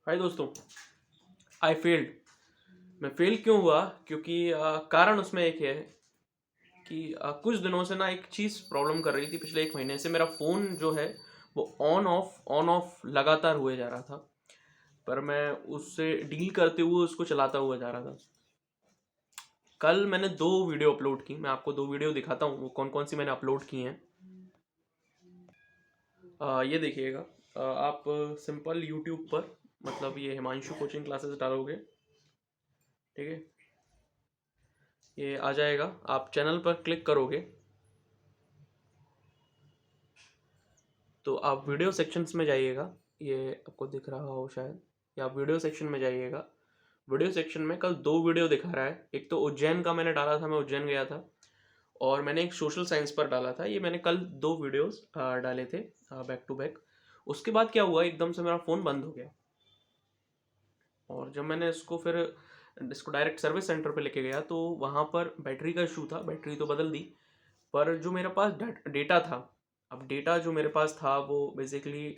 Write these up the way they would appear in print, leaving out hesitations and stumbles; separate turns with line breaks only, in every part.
हाय दोस्तों। I failed. मैं fail क्यों हुआ? क्योंकि कारण उसमें एक है कि कुछ दिनों से ना एक चीज़ प्रॉब्लम कर रही थी। पिछले 1 महीने से मेरा फ़ोन जो है वो ऑन ऑफ लगातार हुए जा रहा था, पर मैं उससे डील करते हुए उसको चलाता हुआ जा रहा था। कल मैंने 2 वीडियो अपलोड की। मैं आपको 2 वीडियो दिखाता हूँ वो कौन कौन सी मैंने अपलोड की हैं। ये देखिएगा। आप सिंपल यूट्यूब पर मतलब ये हिमांशु कोचिंग क्लासेस डालोगे, ठीक है, ये आ जाएगा। आप चैनल पर क्लिक करोगे तो आप वीडियो सेक्शंस में जाइएगा। ये आपको दिख रहा हो शायद, या आप वीडियो सेक्शन में जाइएगा। वीडियो सेक्शन में कल 2 वीडियो दिखा रहा है। एक तो उज्जैन का मैंने डाला था, मैं उज्जैन गया था, और मैंने एक सोशल साइंस पर डाला था। ये मैंने कल 2 वीडियोस डाले थे बैक टू बैक। उसके बाद क्या हुआ, एकदम से मेरा फ़ोन बंद हो गया। और जब मैंने इसको डायरेक्ट सर्विस सेंटर पे लेके गया तो वहाँ पर बैटरी का इशू था। बैटरी तो बदल दी, पर जो मेरे पास डेटा था, अब डेटा जो मेरे पास था वो बेसिकली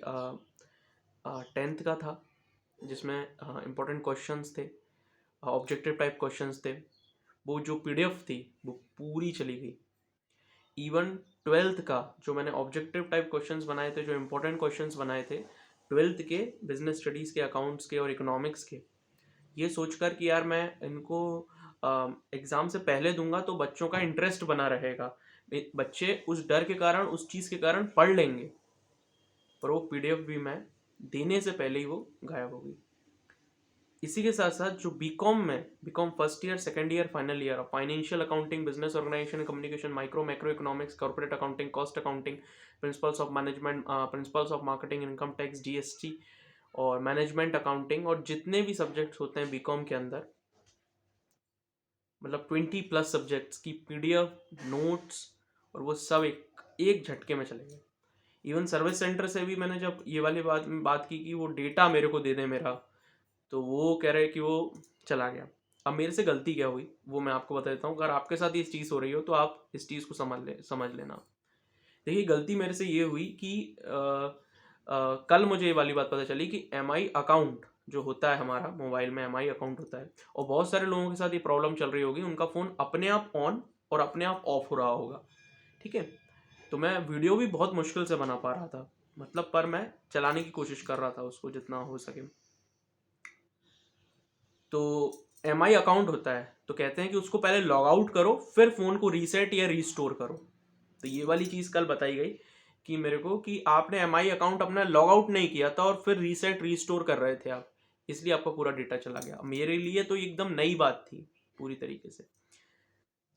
10th का था, जिसमें इम्पोर्टेंट क्वेश्चंस थे, ऑब्जेक्टिव टाइप क्वेश्चंस थे। वो जो पीडीएफ थी वो पूरी चली गई। इवन 12th का जो मैंने ऑब्जेक्टिव टाइप क्वेश्चंस बनाए थे, जो इम्पोर्टेंट क्वेश्चंस बनाए थे 12th के, बिजनेस स्टडीज़ के, अकाउंट्स के और इकोनॉमिक्स के, ये सोचकर कि यार मैं इनको एग्ज़ाम से पहले दूंगा तो बच्चों का इंटरेस्ट बना रहेगा, बच्चे उस डर के कारण, उस चीज़ के कारण पढ़ लेंगे, पर वो पीडीएफ भी मैं देने से पहले ही वो गायब हो गई। इसी के साथ साथ जो बीकॉम में, BCom first year, second year, final year, financial accounting, business organisation communication, macro economics, corporate accounting, cost accounting, principles of management, principles of marketing, income tax, GST और मैनेजमेंट अकाउंटिंग, और जितने भी सब्जेक्ट्स होते हैं BCom के अंदर, मतलब 20+ subjects की पीडीएफ, नोट्स, और वो सब एक एक झटके में चले गए। इवन सर्विस सेंटर से भी मैंने जब ये वाली बात की कि वो डेटा मेरे को दे दें मेरा, तो वो कह रहे कि वो चला गया। अब मेरे से गलती क्या हुई वो मैं आपको बता देता हूँ। अगर आपके साथ ये चीज़ हो रही हो तो आप इस चीज़ को समझ लेना। देखिए, गलती मेरे से ये हुई कि कल मुझे ये वाली बात पता चली कि एमआई अकाउंट जो होता है हमारा मोबाइल में, एमआई अकाउंट होता है, और बहुत सारे लोगों के साथ ये प्रॉब्लम चल रही होगी। उनका फ़ोन अपने आप ऑन और अपने आप ऑफ हो रहा होगा, ठीक है। तो मैं वीडियो भी बहुत मुश्किल से बना पा रहा था, मतलब, पर मैं चलाने की कोशिश कर रहा था उसको जितना हो सके। तो एमआई अकाउंट होता है तो कहते हैं कि उसको पहले लॉग आउट करो, फिर फ़ोन को रीसेट या रीस्टोर करो। तो ये वाली चीज़ कल बताई गई कि मेरे को कि आपने एमआई अकाउंट अपना लॉग आउट नहीं किया था और फिर रीसेट रीस्टोर कर रहे थे आप, इसलिए आपका पूरा डेटा चला गया। मेरे लिए तो एकदम नई बात थी पूरी तरीके से।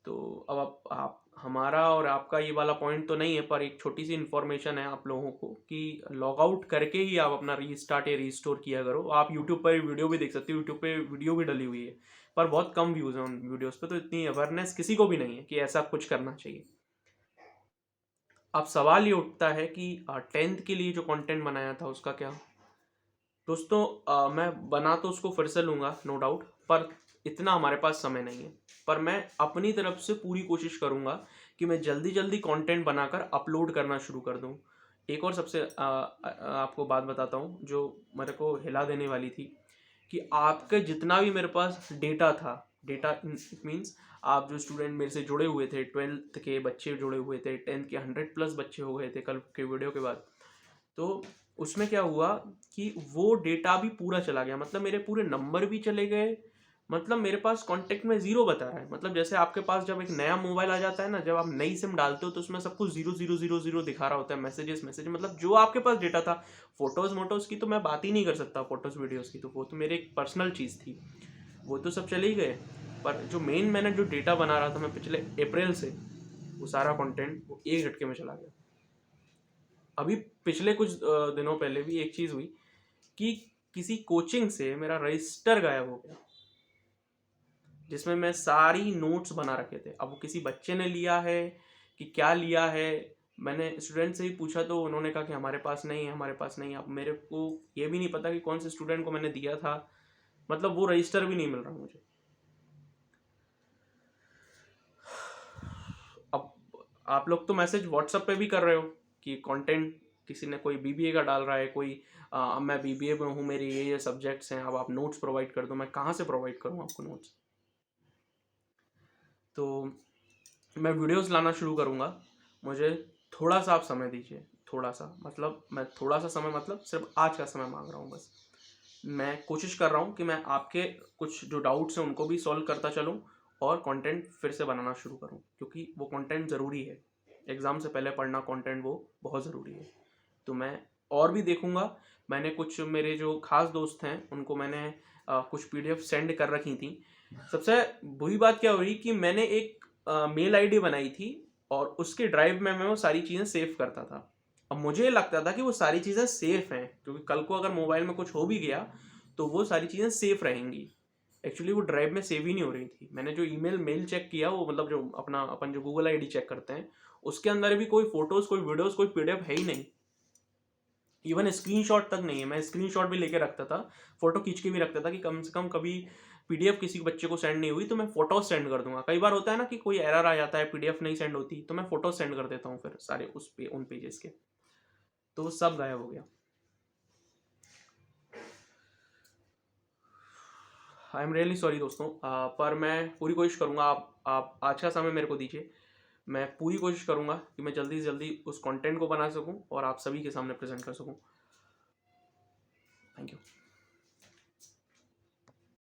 तो अब आप हमारा और आपका ये वाला पॉइंट तो नहीं है, पर एक छोटी सी इन्फॉर्मेशन है आप लोगों को कि लॉग आउट करके ही आप अपना रीस्टार्ट या रीस्टोर किया करो। आप यूट्यूब पर वीडियो भी देख सकते हो, यूट्यूब पे वीडियो भी डली हुई है, पर बहुत कम व्यूज़ हैं उन वीडियोस पे, तो इतनी अवेयरनेस किसी को भी नहीं है कि ऐसा कुछ करना चाहिए। अब सवाल ये उठता है कि 10th के लिए जो कंटेंट बनाया था उसका क्या? दोस्तों, मैं बना तो उसको फिर से लूँगा, नो डाउट, पर इतना हमारे पास समय नहीं है। पर मैं अपनी तरफ से पूरी कोशिश करूँगा कि मैं जल्दी जल्दी कंटेंट बनाकर अपलोड करना शुरू कर दूँ। एक और सबसे आपको बात बताता हूँ जो मेरे को हिला देने वाली थी, कि आपके जितना भी मेरे पास डेटा था, डेटा इट मीन्स आप जो स्टूडेंट मेरे से जुड़े हुए थे, 12th के बच्चे जुड़े हुए थे, 10th के 100+ बच्चे हो गए थे कल के वीडियो के बाद, तो उसमें क्या हुआ कि वो डेटा भी पूरा चला गया। मतलब मेरे पूरे नंबर भी चले गए, मतलब मेरे पास कांटेक्ट में ज़ीरो बता रहा है। मतलब जैसे आपके पास जब एक नया मोबाइल आ जाता है ना, जब आप नई सिम डालते हो तो उसमें सब कुछ 0 0 0 0 दिखा रहा होता है, मैसेज, मतलब जो आपके पास डेटा था। फोटोज़ मोटोज़ की तो मैं बात ही नहीं कर सकता, फोटोज़ वीडियोज़ की तो वो तो मेरी एक पर्सनल चीज़ थी, वो तो सब चले ही गए। पर जो मेन मैंने जो डेटा बना रहा था मैं पिछले अप्रैल से, वो सारा कंटेंट वो एक झटके में चला गया। अभी पिछले कुछ दिनों पहले भी एक चीज़ हुई कि किसी कोचिंग से मेरा रजिस्टर गायब हो गया, जिसमें मैं सारी नोट्स बना रखे थे। अब वो किसी बच्चे ने लिया है कि क्या लिया है, मैंने स्टूडेंट से ही पूछा तो उन्होंने कहा कि हमारे पास नहीं है, हमारे पास नहीं है। अब मेरे को ये भी नहीं पता कि कौन से स्टूडेंट को मैंने दिया था, मतलब वो रजिस्टर भी नहीं मिल रहा मुझे। अब आप लोग तो मैसेज व्हाट्सएप पे भी कर रहे हो कि कंटेंट किसी ने, कोई बीबीए का डाल रहा है, कोई अब मैं बीबीए में हूँ, मेरे ये सब्जेक्ट्स हैं, अब आप नोट्स प्रोवाइड कर दो। मैं कहाँ से प्रोवाइड करूँ आपको नोट्स? तो मैं वीडियोस लाना शुरू करूँगा। मुझे थोड़ा सा आप समय दीजिए, थोड़ा सा मतलब मैं थोड़ा सा समय मतलब सिर्फ आज का समय मांग रहा हूँ बस। मैं कोशिश कर रहा हूँ कि मैं आपके कुछ जो डाउट्स हैं उनको भी सॉल्व करता चलूँ और कंटेंट फिर से बनाना शुरू करूँ, क्योंकि वो कंटेंट ज़रूरी है। एग्ज़ाम से पहले पढ़ना कंटेंट वो बहुत ज़रूरी है। तो मैं और भी देखूँगा। मैंने कुछ मेरे जो खास दोस्त हैं उनको मैंने कुछ पीडीएफ सेंड कर रखी थी। सबसे बुरी बात क्या हुई कि मैंने एक मेल आईडी बनाई थी और उसके ड्राइव में मैं वो सारी चीज़ें सेव करता था। अब मुझे लगता था कि वो सारी चीज़ें सेफ हैं, क्योंकि कल को अगर मोबाइल में कुछ हो भी गया तो वो सारी चीज़ें सेफ रहेंगी। एक्चुअली वो ड्राइव में सेव ही नहीं हो रही थी। मैंने जो मेल चेक किया, वो मतलब जो अपना अपन जो गूगल आईडी चेक करते हैं, उसके अंदर भी कोई फोटोज, कोई वीडियोस, कोई पीडीएफ है ही नहीं। इवन स्क्रीनशॉट तक नहीं है। मैं स्क्रीनशॉट भी लेके रखता था, फोटो खींच के भी रखता था कि कम से कम कभी पीडीएफ किसी बच्चे को सेंड नहीं हुई तो मैं फोटो सेंड कर दूंगा। कई बार होता है ना कि कोई एरर आ जाता है, पीडीएफ नहीं सेंड होती, तो मैं फोटो सेंड कर देता हूँ फिर सारे उन पेजेस के। तो वो सब गायब हो गया। आई एम रियली सॉरी दोस्तों, पर मैं पूरी कोशिश करूंगा। आप आज का समय मेरे को दीजिए। मैं पूरी कोशिश करूंगा कि मैं जल्दी से जल्दी उस कंटेंट को बना सकूं और आप सभी के सामने प्रेजेंट कर सकूं। Thank you.